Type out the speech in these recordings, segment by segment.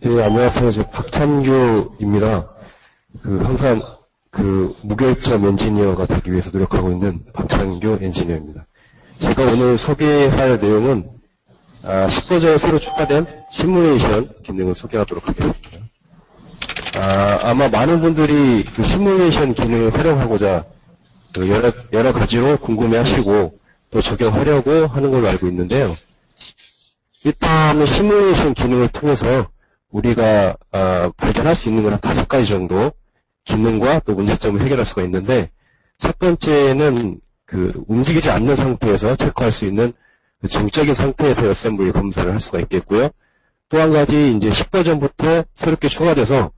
예, 안녕하세요. 저 박찬규입니다. 항상 무결점 엔지니어가 되기 위해서 노력하고 있는 박찬규 엔지니어입니다. 제가 오늘 소개할 내용은 10버전에 새로 추가된 시뮬레이션 기능을 소개하도록 하겠습니다. 아마 많은 분들이 그 시뮬레이션 기능을 활용하고자 여러 가지로 궁금해하시고 또 적용하려고 하는 걸로 알고 있는데요. 일단은 시뮬레이션 기능을 통해서 우리가 발견할 수 있는 건 한 5가지 정도 기능과 또 문제점을 해결할 수가 있는데, 첫 번째는 움직이지 않는 상태에서 체크할 수 있는 정적인 상태에서 어셈블리 검사를 할 수가 있겠고요. 또 한 가지 이제 10버전부터 새롭게 추가돼서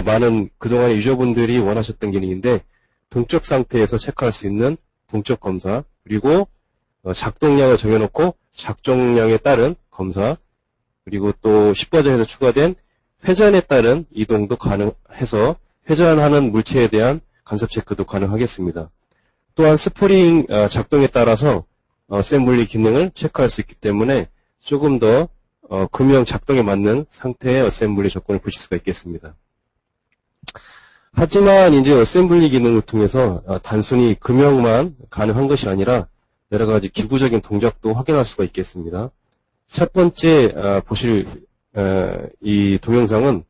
많은 그동안의 유저분들이 원하셨던 기능인데, 동적 상태에서 체크할 수 있는 동적 검사, 그리고 작동량을 정해놓고 작동량에 따른 검사, 그리고 또 10버전에서 추가된 회전에 따른 이동도 가능해서 회전하는 물체에 대한 간섭 체크도 가능하겠습니다. 또한 스프링 작동에 따라서 어셈블리 기능을 체크할 수 있기 때문에 조금 더 금형 작동에 맞는 상태의 어셈블리 조건을 보실 수가 있겠습니다. 하지만 이제 어셈블리 기능을 통해서 단순히 금형만 가능한 것이 아니라 여러 가지 기구적인 동작도 확인할 수가 있겠습니다. 첫 번째 보실 이 동영상은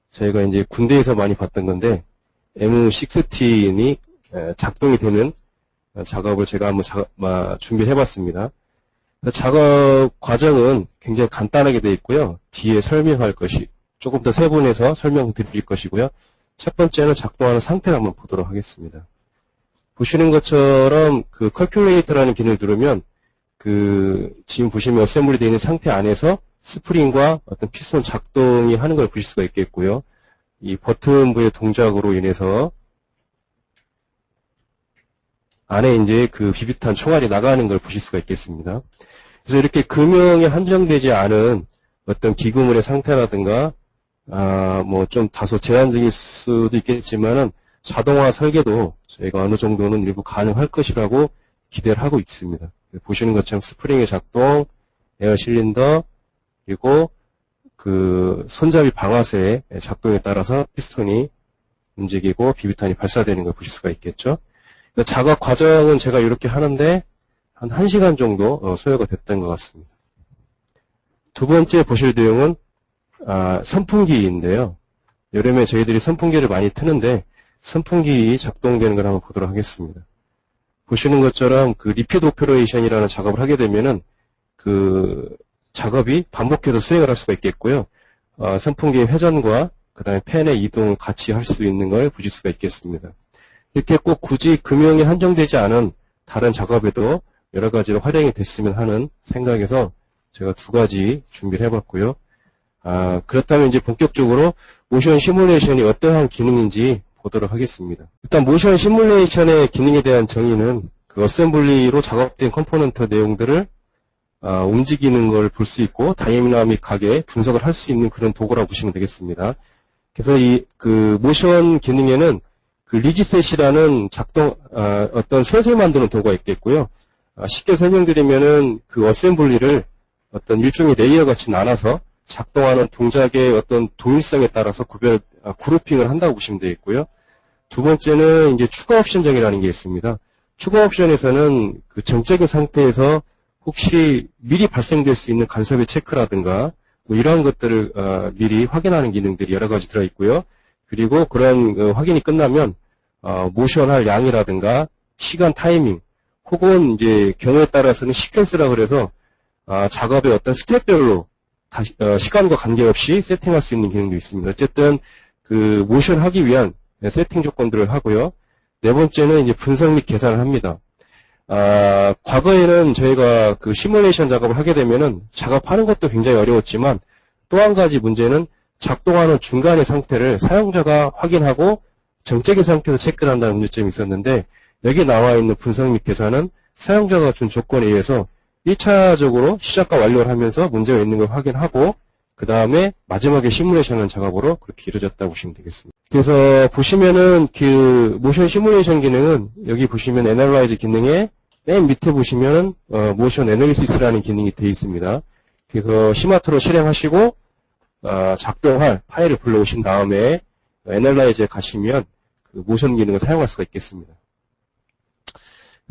저희가 이제 군대에서 많이 봤던 건데, M16이 작동이 되는 작업을 제가 한번 준비를 해봤습니다. 작업 과정은 굉장히 간단하게 되어 있고요. 뒤에 설명할 것이 조금 더 세분해서 설명드릴 것이고요. 첫 번째는 작동하는 상태를 한번 보도록 하겠습니다. 보시는 것처럼 컬큘레이터라는 기능을 누르면 지금 보시면 어셈블리 되어 있는 상태 안에서 스프링과 어떤 피스톤 작동이 하는 걸 보실 수가 있겠고요. 이 버튼부의 동작으로 인해서 안에 이제 비비탄 총알이 나가는 걸 보실 수가 있겠습니다. 그래서 이렇게 금형에 한정되지 않은 어떤 기구물의 상태라든가, 뭐 좀 다소 제한적일 수도 있겠지만은 자동화 설계도 저희가 어느 정도는 일부 가능할 것이라고 기대를 하고 있습니다. 보시는 것처럼 스프링의 작동, 에어 실린더, 그리고 손잡이 방아쇠의 작동에 따라서 피스톤이 움직이고 비비탄이 발사되는 걸 보실 수가 있겠죠. 작업 과정은 제가 이렇게 하는데 한 1시간 정도 소요가 됐던 것 같습니다. 두 번째 보실 내용은 선풍기인데요. 여름에 저희들이 선풍기를 많이 트는데 선풍기 작동되는 걸 한번 보도록 하겠습니다. 보시는 것처럼 리피드 오퍼레이션이라는 작업을 하게 되면은 작업이 반복해서 수행을 할 수가 있겠고요. 선풍기의 회전과 그다음에 팬의 이동을 같이 할 수 있는 걸 보실 수가 있겠습니다. 이렇게 꼭 굳이 금형에 한정되지 않은 다른 작업에도 여러 가지로 활용이 됐으면 하는 생각에서 제가 2가지 준비를 해봤고요. 그렇다면 이제 본격적으로 모션 시뮬레이션이 어떠한 기능인지 보도록 하겠습니다. 일단 모션 시뮬레이션의 기능에 대한 정의는 어셈블리로 작업된 컴포넌트 내용들을 움직이는 걸 볼 수 있고 다이내믹하게 분석을 할 수 있는 그런 도구라고 보시면 되겠습니다. 그래서 모션 기능에는 리지셋이라는 어떤 셋을 만드는 도구가 있겠고요. 쉽게 설명드리면은 어셈블리를 어떤 일종의 레이어 같이 나눠서 작동하는 동작의 어떤 동일성에 따라서 그룹핑을 한다고 보시면 되겠고요. 두 번째는 이제 추가 옵션정이라는 게 있습니다. 추가 옵션에서는 정적인 상태에서 혹시 미리 발생될 수 있는 간섭의 체크라든가 뭐 이러한 것들을 미리 확인하는 기능들이 여러 가지 들어있고요. 그리고 그런 확인이 끝나면 모션할 양이라든가 시간 타이밍 혹은 이제 경우에 따라서는 시퀀스라고 그래서 작업의 어떤 스텝별로 시간과 관계없이 세팅할 수 있는 기능도 있습니다. 어쨌든 모션 하기 위한 세팅 조건들을 하고요. 네 번째는 이제 분석 및 계산을 합니다. 과거에는 저희가 시뮬레이션 작업을 하게 되면은 작업하는 것도 굉장히 어려웠지만 또 한 가지 문제는 작동하는 중간의 상태를 사용자가 확인하고 정적인 상태에서 체크를 한다는 문제점이 있었는데, 여기 나와 있는 분석 및 계산은 사용자가 준 조건에 의해서 1차적으로 시작과 완료를 하면서 문제가 있는 걸 확인하고 그 다음에 마지막에 시뮬레이션하는 작업으로 그렇게 이루어졌다고 보시면 되겠습니다. 그래서 보시면은 모션 시뮬레이션 기능은 여기 보시면 애널라이즈 기능에 맨 밑에 보시면은 모션 애널리시스라는 기능이 되어 있습니다. 그래서 시마토로 실행하시고 작동할 파일을 불러오신 다음에 애널라이저에 가시면 그 모션 기능을 사용할 수가 있겠습니다.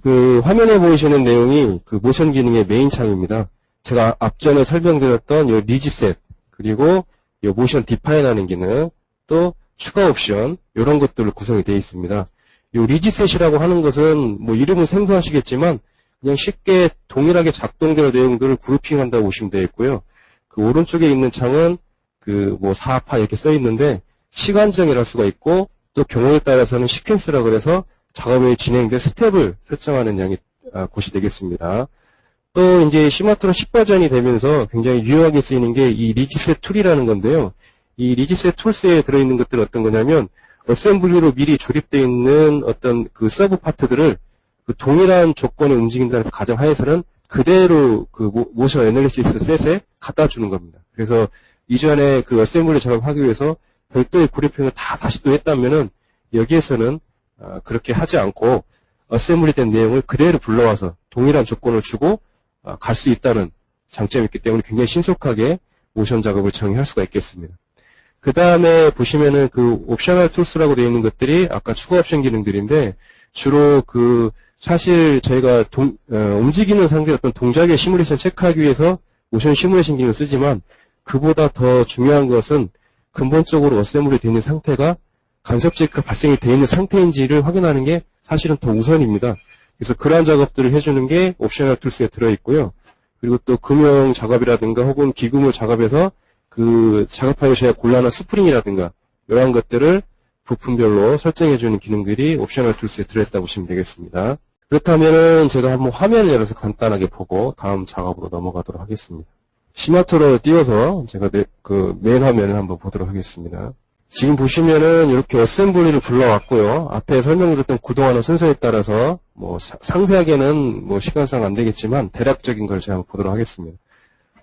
그 화면에 보이시는 내용이 그 모션 기능의 메인 창입니다. 제가 앞전에 설명드렸던 이 리지셋, 그리고 이 모션 디파인하는 기능, 또 추가 옵션, 이런 것들로 구성이 되어 있습니다. 이 리지셋이라고 하는 것은 뭐 이름은 생소하시겠지만 그냥 쉽게 동일하게 작동되는 내용들을 그룹핑한다고 보시면 되겠고요. 그 오른쪽에 있는 창은 그 뭐 4파 이렇게 써 있는데 시간정이랄 수가 있고, 또 경우에 따라서는 시퀀스라 그래서 작업의 진행된 스텝을 설정하는 곳이 되겠습니다. 또 이제 시마트론 10버전이 되면서 굉장히 유용하게 쓰이는 게 이 리지셋 툴이라는 건데요. 이 리지셋 툴스에 들어있는 것들은 어떤 거냐면 어셈블리로 미리 조립되어 있는 어떤 그 서브 파트들을 그 동일한 조건에 움직인다는 가정 하에서는 그대로 그 모션 애널리시스 셋에 갖다 주는 겁니다. 그래서 이전에 그 어셈블리 작업하기 위해서 별도의 그래픽을 다시 또 했다면은 여기에서는 그렇게 하지 않고 어셈블리 된 내용을 그대로 불러와서 동일한 조건을 주고 갈 수 있다는 장점이 있기 때문에 굉장히 신속하게 모션 작업을 정의할 수가 있겠습니다. 그 다음에 보시면은 그 옵셔널 툴스라고 되어 있는 것들이 아까 추가 옵션 기능들인데, 주로 그 사실 저희가 움직이는 상대의 어떤 동작의 시뮬레이션 체크하기 위해서 모션 시뮬레이션 기능을 쓰지만, 그보다 더 중요한 것은 근본적으로 어셈블리 되어 있는 상태가 간섭제가 발생이 되어 있는 상태인지를 확인하는 게 사실은 더 우선입니다. 그래서 그러한 작업들을 해주는 게 옵셔널 툴스에 들어있고요. 그리고 또 금형 작업이라든가 혹은 기구물 작업에서 그 작업하기 제가 곤란한 스프링이라든가 이러한 것들을 부품별로 설정해주는 기능들이 옵셔널 툴스에 들어있다고 보시면 되겠습니다. 그렇다면은 제가 한번 화면을 열어서 간단하게 보고 다음 작업으로 넘어가도록 하겠습니다. 시마트론을 띄워서 제가 그 메인 화면을 한번 보도록 하겠습니다. 지금 보시면은 이렇게 어셈블리를 불러왔고요. 앞에 설명드렸던 구동하는 순서에 따라서 뭐 상세하게는 뭐 시간상 안 되겠지만 대략적인 걸 제가 한번 보도록 하겠습니다.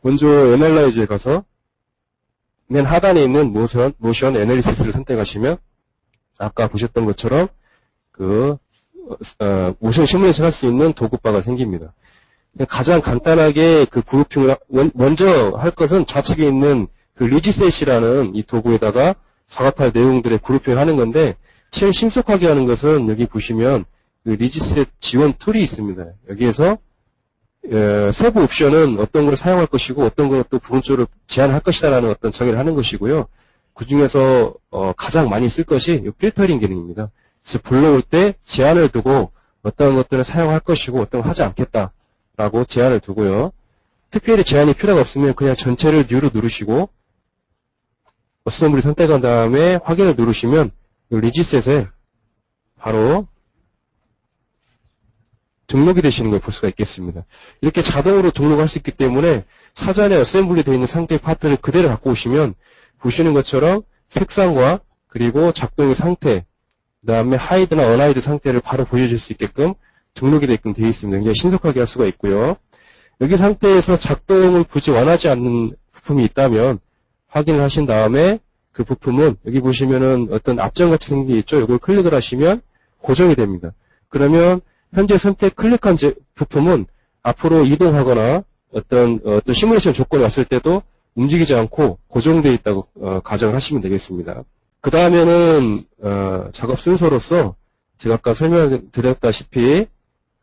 먼저 애널라이저에 가서 맨 하단에 있는 모션 애널리시스를 선택하시면 아까 보셨던 것처럼 그 모션 시뮬레이션 할 수 있는 도구바가 생깁니다. 가장 간단하게 그 그룹핑을 먼저 할 것은 좌측에 있는 그 리지셋이라는 이 도구에다가 작업할 내용들의 그룹핑을 하는 건데, 제일 신속하게 하는 것은 여기 보시면 그 리지셋 지원 툴이 있습니다. 여기에서 세부 옵션은 어떤 걸 사용할 것이고 어떤 걸 또 부분적으로 제한할 것이다라는 어떤 정의를 하는 것이고요. 그 중에서 가장 많이 쓸 것이 이 필터링 기능입니다. 그래서 불러올 때 제한을 두고 어떤 것들은 사용할 것이고 어떤 걸 하지 않겠다라고 제한을 두고요. 특별히 제한이 필요가 없으면 그냥 전체를 New로 누르시고 어셈블리 선택한 다음에 확인을 누르시면 이 리지셋에 바로 등록이 되시는 걸 볼 수가 있겠습니다. 이렇게 자동으로 등록할 수 있기 때문에 사전에 어셈블리 되어 있는 상태의 파트를 그대로 갖고 오시면 보시는 것처럼 색상과 그리고 작동의 상태, 그 다음에 하이드나 언하이드 상태를 바로 보여줄 수 있게끔 등록이 되게끔 되어 있습니다. 굉장히 신속하게 할 수가 있고요. 여기 상태에서 작동을 굳이 원하지 않는 부품이 있다면 확인을 하신 다음에 그 부품은 여기 보시면은 어떤 앞점같이 생긴 게 있죠. 이걸 클릭을 하시면 고정이 됩니다. 그러면 현재 선택 클릭한 부품은 앞으로 이동하거나 어떤 시뮬레이션 조건이 왔을 때도 움직이지 않고 고정되어 있다고 가정을 하시면 되겠습니다. 그 다음에는 작업 순서로서 제가 아까 설명드렸다시피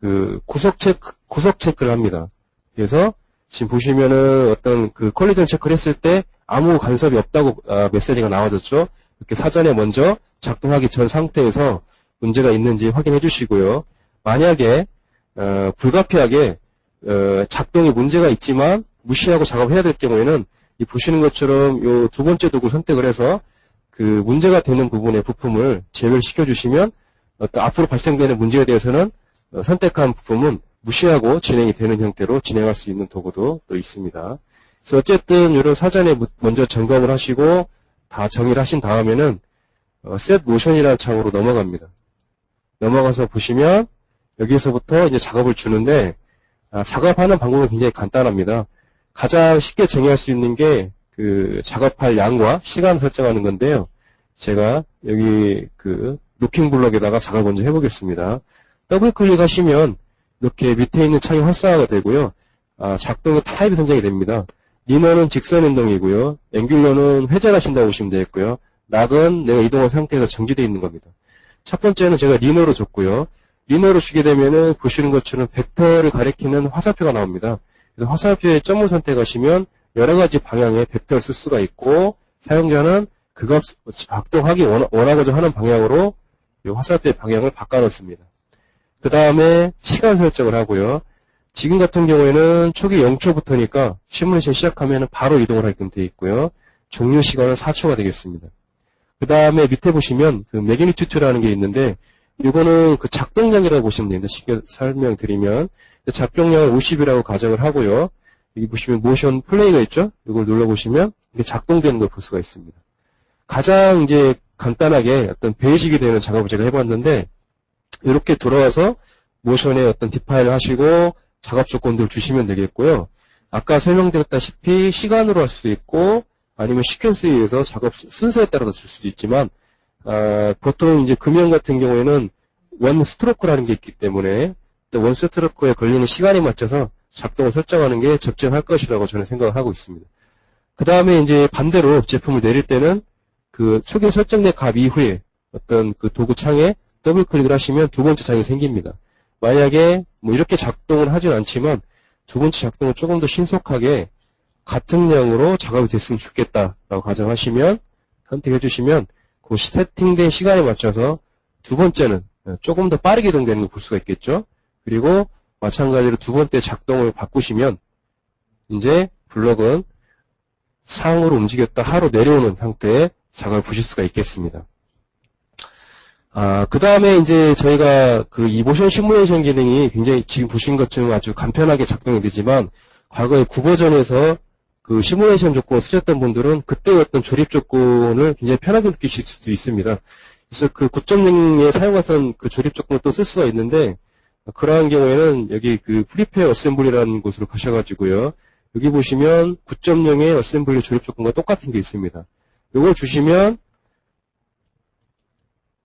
그 구석 체크를 합니다. 그래서 지금 보시면은 어떤 그 컬리전 체크를 했을 때 아무 간섭이 없다고 메시지가 나와졌죠. 이렇게 사전에 먼저 작동하기 전 상태에서 문제가 있는지 확인해 주시고요. 만약에 불가피하게 작동에 문제가 있지만 무시하고 작업해야 될 경우에는 이 보시는 것처럼 요 두 번째 도구 선택을 해서 그 문제가 되는 부분의 부품을 제외시켜 주시면 어떤 앞으로 발생되는 문제에 대해서는 선택한 부품은 무시하고 진행이 되는 형태로 진행할 수 있는 도구도 또 있습니다. 그래서 어쨌든 이런 사전에 먼저 점검을 하시고 다 정의를 하신 다음에는 Set Motion이라는 창으로 넘어갑니다. 넘어가서 보시면 여기에서부터 이제 작업을 주는데 작업하는 방법은 굉장히 간단합니다. 가장 쉽게 정의할 수 있는 게 그 작업할 양과 시간 설정하는 건데요. 제가 여기 그 루킹 블럭에다가 작업을 먼저 해보겠습니다. 더블 클릭하시면 이렇게 밑에 있는 창이 활성화가 되고요. 작동의 타입이 선정이 됩니다. 리너는 직선 운동이고요. 앵귤러는 회전하신다고 보시면 되겠고요. 락은 내가 이동한 상태에서 정지되어 있는 겁니다. 첫 번째는 제가 리너로 줬고요. 리너로 주게 되면은 보시는 것처럼 벡터를 가리키는 화살표가 나옵니다. 그래서 화살표에 점을 선택하시면 여러 가지 방향의 벡터를 쓸 수가 있고, 사용자는 그거 작동하기 원하고자 하는 방향으로 이 화살표의 방향을 바꿔놓습니다. 그 다음에 시간 설정을 하고요. 지금 같은 경우에는 초기 0초부터니까 시뮬레이션 시작하면 바로 이동을 하게끔 되어 있고요. 종료 시간은 4초가 되겠습니다. 그 다음에 밑에 보시면 그 매그니튜드라는 게 있는데, 이거는 그 작동량이라고 보시면 됩니다. 쉽게 설명드리면 작동량을 50이라고 가정을 하고요. 여기 보시면 모션 플레이가 있죠? 이걸 눌러보시면 이게 작동되는 걸 볼 수가 있습니다. 가장 이제 간단하게 어떤 베이직이 되는 작업을 제가 해봤는데, 이렇게 돌아와서 모션에 어떤 디파인을 하시고 작업 조건들을 주시면 되겠고요. 아까 설명드렸다시피 시간으로 할 수 있고, 아니면 시퀀스에 의해서 작업 순서에 따라서 줄 수도 있지만, 보통 이제 금형 같은 경우에는 원 스트로크라는 게 있기 때문에 원 스트로크에 걸리는 시간에 맞춰서 작동을 설정하는 게 적절할 것이라고 저는 생각을 하고 있습니다. 그 다음에 이제 반대로 제품을 내릴 때는 그 초기에 설정된 값 이후에 어떤 그 도구 창에 더블 클릭을 하시면 두 번째 창이 생깁니다. 만약에 뭐 이렇게 작동을 하진 않지만 두 번째 작동을 조금 더 신속하게 같은 양으로 작업이 됐으면 좋겠다라고 가정하시면 선택해 주시면 그 세팅된 시간에 맞춰서 두 번째는 조금 더 빠르게 이동되는 걸 볼 수가 있겠죠. 그리고 마찬가지로 두 번째 작동을 바꾸시면 이제 블럭은 상으로 움직였다 하로 내려오는 상태의 작업을 보실 수가 있겠습니다. 그 다음에 이제 저희가 그 이 모션 시뮬레이션 기능이 굉장히 지금 보신 것처럼 아주 간편하게 작동이 되지만 과거에 9버전에서 그 시뮬레이션 조건을 쓰셨던 분들은 그때의 어떤 조립 조건을 굉장히 편하게 느끼실 수도 있습니다. 그래서 그 9.0에 사용하던 그 조립 조건을 또 쓸 수가 있는데, 그러한 경우에는 여기 그 프리페어 어셈블리라는 곳으로 가셔가지고요. 여기 보시면 9.0의 어셈블리 조립 조건과 똑같은 게 있습니다. 이걸 주시면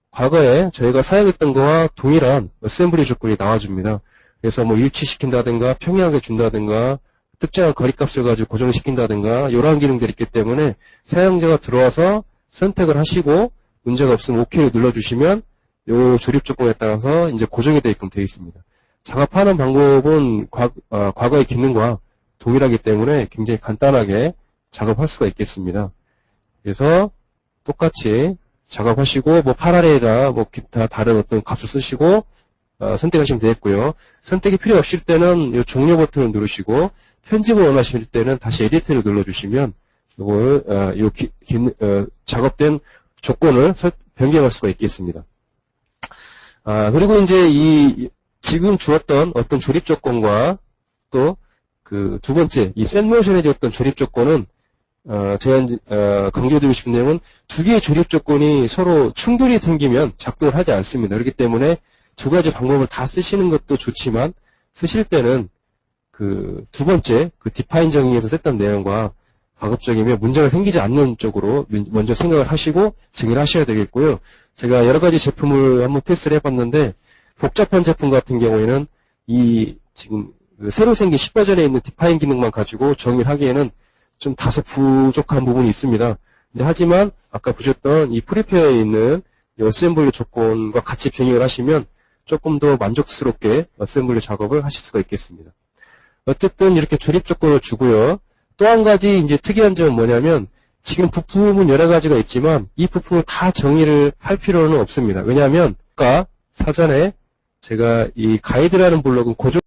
과거에 저희가 사용했던 거와 동일한 어셈블리 조건이 나와줍니다. 그래서 뭐 일치시킨다든가 평행하게 준다든가 특정한 거리값을 가지고 고정시킨다든가 이러한 기능들이 있기 때문에 사용자가 들어와서 선택을 하시고 문제가 없으면 OK를 눌러주시면 이 조립 조건에 따라서 이제 고정이 되게끔 되어 있습니다. 작업하는 방법은 과거의 기능과 동일하기 때문에 굉장히 간단하게 작업할 수가 있겠습니다. 그래서 똑같이 작업하시고 뭐 파라레일이나 뭐 기타 다른 어떤 값을 쓰시고 선택하시면 되겠고요. 선택이 필요 없을 때는 이 종료 버튼을 누르시고 편집을 원하실 때는 다시 에디트를 눌러주시면 이걸 작업된 조건을 변경할 수가 있겠습니다. 그리고 이제 지금 주었던 어떤 조립 조건과 또 그 두 번째 이 셋모션에 주었던 조립 조건은 제가 강조드리고 싶은 내용은 두 개의 조립 조건이 서로 충돌이 생기면 작동을 하지 않습니다. 그렇기 때문에 두 가지 방법을 다 쓰시는 것도 좋지만 쓰실 때는 그 두 번째 그 디파인 정의에서 썼던 내용과 가급적이면 문제가 생기지 않는 쪽으로 먼저 생각을 하시고 정의를 하셔야 되겠고요. 제가 여러 가지 제품을 한번 테스트를 해봤는데 복잡한 제품 같은 경우에는 이 지금 새로 생긴 10버전에 있는 디파인 기능만 가지고 정의를 하기에는 좀 다소 부족한 부분이 있습니다. 근데 하지만 아까 보셨던 이 프리페어에 있는 이 어셈블리 조건과 같이 병행을 하시면 조금 더 만족스럽게 어셈블리 작업을 하실 수가 있겠습니다. 어쨌든 이렇게 조립 조건을 주고요. 또 한 가지 이제 특이한 점은 뭐냐면 지금 부품은 여러 가지가 있지만 이 부품을 다 정의를 할 필요는 없습니다. 왜냐하면 아까 사전에 제가 이 가이드라는 블록은 고정